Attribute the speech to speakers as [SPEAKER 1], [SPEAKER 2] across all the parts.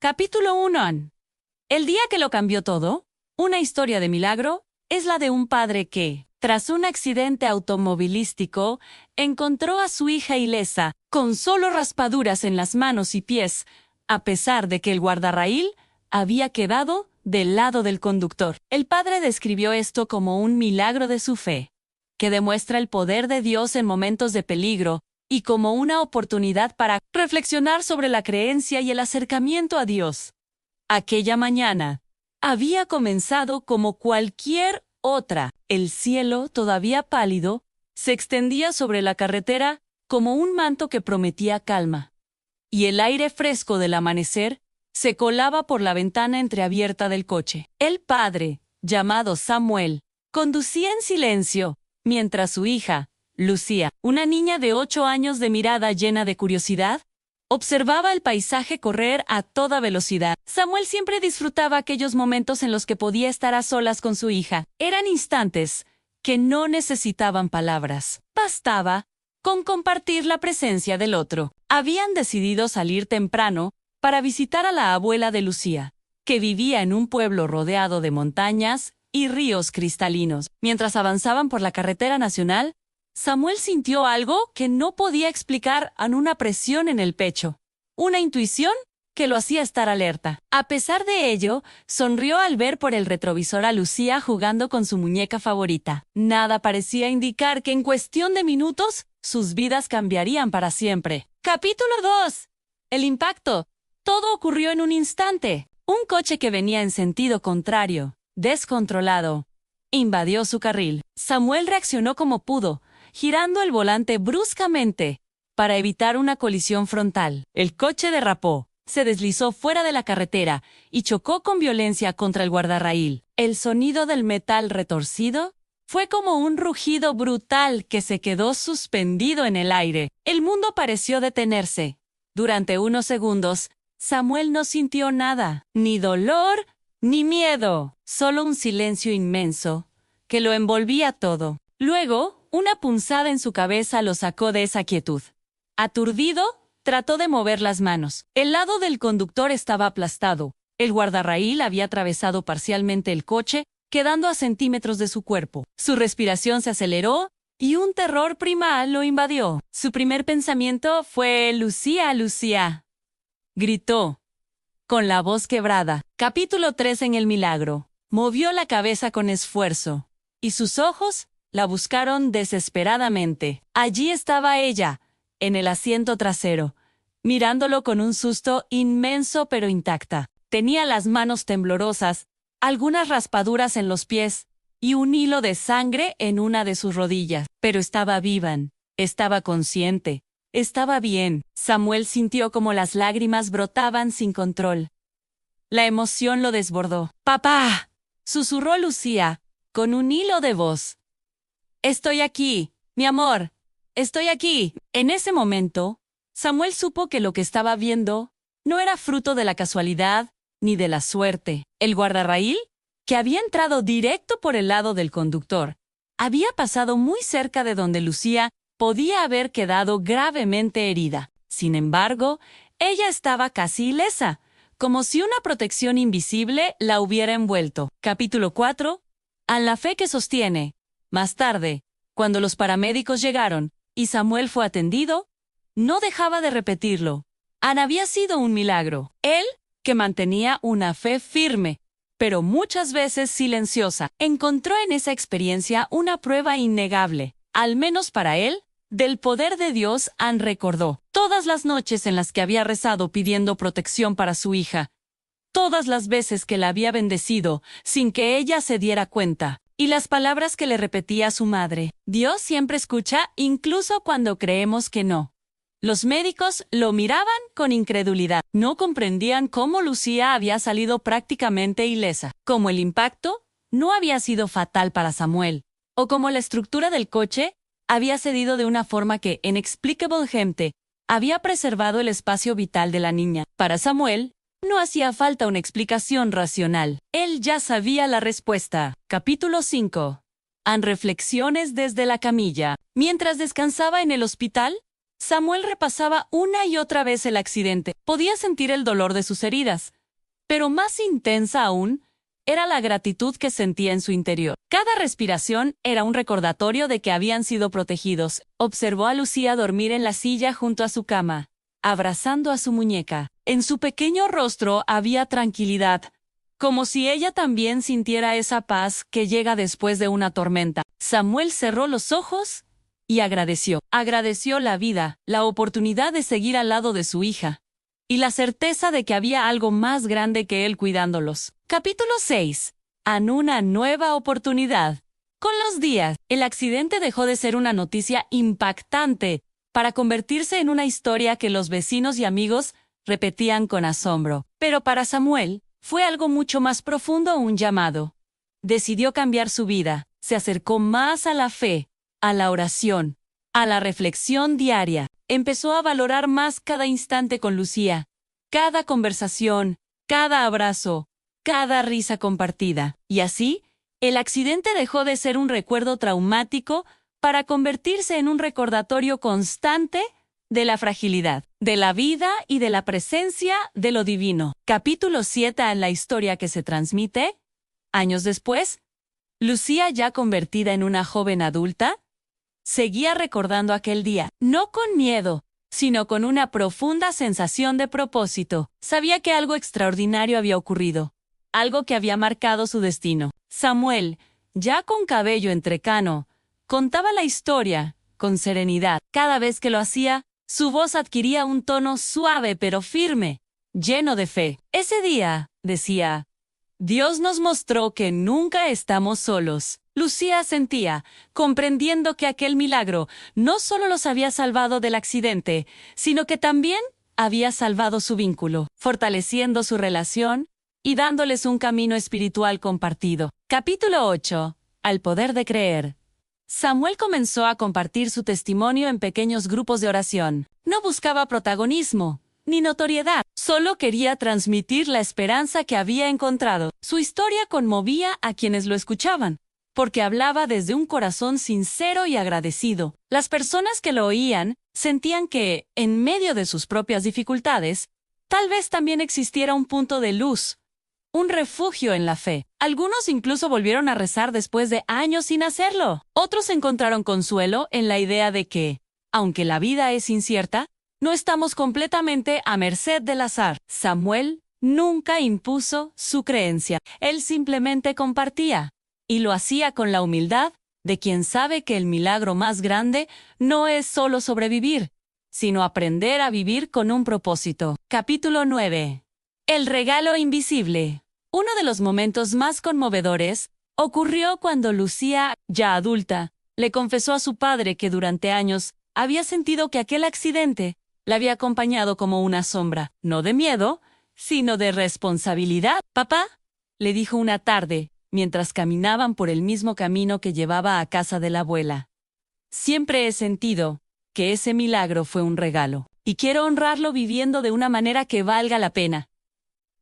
[SPEAKER 1] Capítulo 1. El día que lo cambió todo, una historia de milagro, es la de un padre que, tras un accidente automovilístico, encontró a su hija ilesa, con solo raspaduras en las manos y pies, a pesar de que el guardarraíl había quedado del lado del conductor. El padre describió esto como un milagro de su fe, que demuestra el poder de Dios en momentos de peligro, y como una oportunidad para reflexionar sobre la creencia y el acercamiento a Dios. Aquella mañana había comenzado como cualquier otra. El cielo, todavía pálido, se extendía sobre la carretera como un manto que prometía calma, y el aire fresco del amanecer se colaba por la ventana entreabierta del coche. El padre, llamado Samuel, conducía en silencio, mientras su hija, Lucía, una niña de 8 años de mirada llena de curiosidad, observaba el paisaje correr a toda velocidad. Samuel siempre disfrutaba aquellos momentos en los que podía estar a solas con su hija. Eran instantes que no necesitaban palabras. Bastaba con compartir la presencia del otro. Habían decidido salir temprano para visitar a la abuela de Lucía, que vivía en un pueblo rodeado de montañas y ríos cristalinos. Mientras avanzaban por la carretera nacional, Samuel sintió algo que no podía explicar, una presión en el pecho, una intuición que lo hacía estar alerta. A pesar de ello, sonrió al ver por el retrovisor a Lucía jugando con su muñeca favorita. Nada parecía indicar que en cuestión de minutos sus vidas cambiarían para siempre. Capítulo 2. El impacto. Todo ocurrió en un instante. Un coche que venía en sentido contrario, descontrolado, invadió su carril. Samuel reaccionó como pudo, girando el volante bruscamente para evitar una colisión frontal. El coche derrapó, se deslizó fuera de la carretera y chocó con violencia contra el guardarraíl. El sonido del metal retorcido fue como un rugido brutal que se quedó suspendido en el aire. El mundo pareció detenerse. Durante unos segundos, Samuel no sintió nada, ni dolor, ni miedo, solo un silencio inmenso que lo envolvía todo. Luego, una punzada en su cabeza lo sacó de esa quietud. Aturdido, trató de mover las manos. El lado del conductor estaba aplastado. El guardarraíl había atravesado parcialmente el coche, quedando a centímetros de su cuerpo. Su respiración se aceleró y un terror primal lo invadió. Su primer pensamiento fue: «Lucía, Lucía», gritó, con la voz quebrada. Capítulo 3 en el milagro. Movió la cabeza con esfuerzo, y sus ojos la buscaron desesperadamente. Allí estaba ella, en el asiento trasero, mirándolo con un susto inmenso pero intacta. Tenía las manos temblorosas, algunas raspaduras en los pies y un hilo de sangre en una de sus rodillas. Pero estaba viva, estaba consciente, estaba bien. Samuel sintió como las lágrimas brotaban sin control. La emoción lo desbordó. «¡Papá!», susurró Lucía, con un hilo de voz. «Estoy aquí, mi amor, estoy aquí». En ese momento, Samuel supo que lo que estaba viendo no era fruto de la casualidad ni de la suerte. El guardarraíl, que había entrado directo por el lado del conductor, había pasado muy cerca de donde Lucía podía haber quedado gravemente herida. Sin embargo, ella estaba casi ilesa, como si una protección invisible la hubiera envuelto. Capítulo 4. A la fe que sostiene. Más tarde, cuando los paramédicos llegaron y Samuel fue atendido, no dejaba de repetirlo. Había sido un milagro. Él, que mantenía una fe firme, pero muchas veces silenciosa, encontró en esa experiencia una prueba innegable, al menos para él, del poder de Dios. Recordó todas las noches en las que había rezado pidiendo protección para su hija, todas las veces que la había bendecido sin que ella se diera cuenta. Y las palabras que le repetía su madre: «Dios siempre escucha, incluso cuando creemos que no». Los médicos lo miraban con incredulidad. No comprendían cómo Lucía había salido prácticamente ilesa, cómo el impacto no había sido fatal para Samuel, o cómo la estructura del coche había cedido de una forma que, inexplicablemente, había preservado el espacio vital de la niña. Para Samuel, no hacía falta una explicación racional. Él ya sabía la respuesta. Capítulo 5. Reflexiones desde la camilla. Mientras descansaba en el hospital, Samuel repasaba una y otra vez el accidente. Podía sentir el dolor de sus heridas, pero más intensa aún era la gratitud que sentía en su interior. Cada respiración era un recordatorio de que habían sido protegidos. Observó a Lucía dormir en la silla junto a su cama, abrazando a su muñeca. En su pequeño rostro había tranquilidad, como si ella también sintiera esa paz que llega después de una tormenta. Samuel cerró los ojos y agradeció. Agradeció la vida, la oportunidad de seguir al lado de su hija, y la certeza de que había algo más grande que él cuidándolos. Capítulo 6. En una nueva oportunidad. Con los días, el accidente dejó de ser una noticia impactante para convertirse en una historia que los vecinos y amigos repetían con asombro. Pero para Samuel, fue algo mucho más profundo, un llamado. Decidió cambiar su vida, se acercó más a la fe, a la oración, a la reflexión diaria. Empezó a valorar más cada instante con Lucía, cada conversación, cada abrazo, cada risa compartida. Y así, el accidente dejó de ser un recuerdo traumático para convertirse en un recordatorio constante de la fragilidad, de la vida y de la presencia de lo divino. Capítulo 7. En la historia que se transmite, años después, Lucía, ya convertida en una joven adulta, seguía recordando aquel día, no con miedo, sino con una profunda sensación de propósito. Sabía que algo extraordinario había ocurrido, algo que había marcado su destino. Samuel, ya con cabello entrecano, contaba la historia con serenidad. Cada vez que lo hacía, su voz adquiría un tono suave pero firme, lleno de fe. Ese día, decía, Dios nos mostró que nunca estamos solos. Lucía sentía, comprendiendo que aquel milagro no solo los había salvado del accidente, sino que también había salvado su vínculo, fortaleciendo su relación y dándoles un camino espiritual compartido. Capítulo 8. Al poder de creer. Samuel comenzó a compartir su testimonio en pequeños grupos de oración. No buscaba protagonismo ni notoriedad, solo quería transmitir la esperanza que había encontrado. Su historia conmovía a quienes lo escuchaban, porque hablaba desde un corazón sincero y agradecido. Las personas que lo oían sentían que, en medio de sus propias dificultades, tal vez también existiera un punto de luz, un refugio en la fe. Algunos incluso volvieron a rezar después de años sin hacerlo. Otros encontraron consuelo en la idea de que, aunque la vida es incierta, no estamos completamente a merced del azar. Samuel nunca impuso su creencia. Él simplemente compartía, y lo hacía con la humildad de quien sabe que el milagro más grande no es solo sobrevivir, sino aprender a vivir con un propósito. Capítulo 9. El regalo invisible. Uno de los momentos más conmovedores ocurrió cuando Lucía, ya adulta, le confesó a su padre que durante años había sentido que aquel accidente la había acompañado como una sombra, no de miedo, sino de responsabilidad. «Papá», le dijo una tarde, mientras caminaban por el mismo camino que llevaba a casa de la abuela, «siempre he sentido que ese milagro fue un regalo, y quiero honrarlo viviendo de una manera que valga la pena».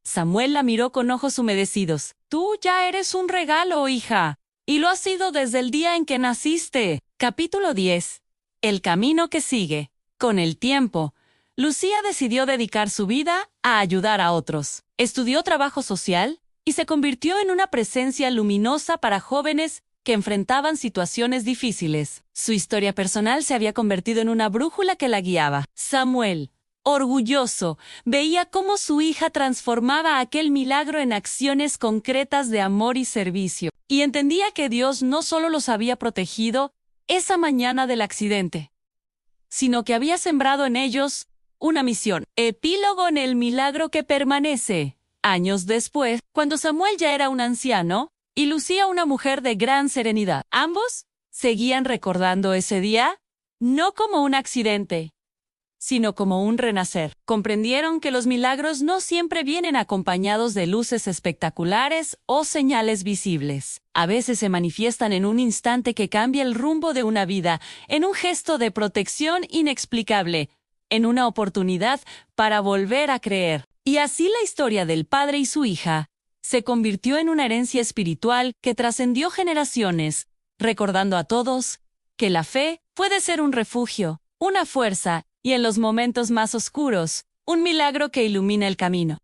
[SPEAKER 1] Samuel la miró con ojos humedecidos. «Tú ya eres un regalo, hija, y lo has sido desde el día en que naciste». Capítulo 10. El camino que sigue. Con el tiempo, Lucía decidió dedicar su vida a ayudar a otros. Estudió trabajo social y se convirtió en una presencia luminosa para jóvenes que enfrentaban situaciones difíciles. Su historia personal se había convertido en una brújula que la guiaba. Samuel, orgulloso, veía cómo su hija transformaba aquel milagro en acciones concretas de amor y servicio, y entendía que Dios no solo los había protegido esa mañana del accidente, sino que había sembrado en ellos una misión. Epílogo en el milagro que permanece. Años después, cuando Samuel ya era un anciano y Lucía una mujer de gran serenidad, ambos seguían recordando ese día no como un accidente, sino como un renacer. Comprendieron que los milagros no siempre vienen acompañados de luces espectaculares o señales visibles. A veces se manifiestan en un instante que cambia el rumbo de una vida, en un gesto de protección inexplicable, en una oportunidad para volver a creer. Y así la historia del padre y su hija se convirtió en una herencia espiritual que trascendió generaciones, recordando a todos que la fe puede ser un refugio, una fuerza, y en los momentos más oscuros, un milagro que ilumina el camino.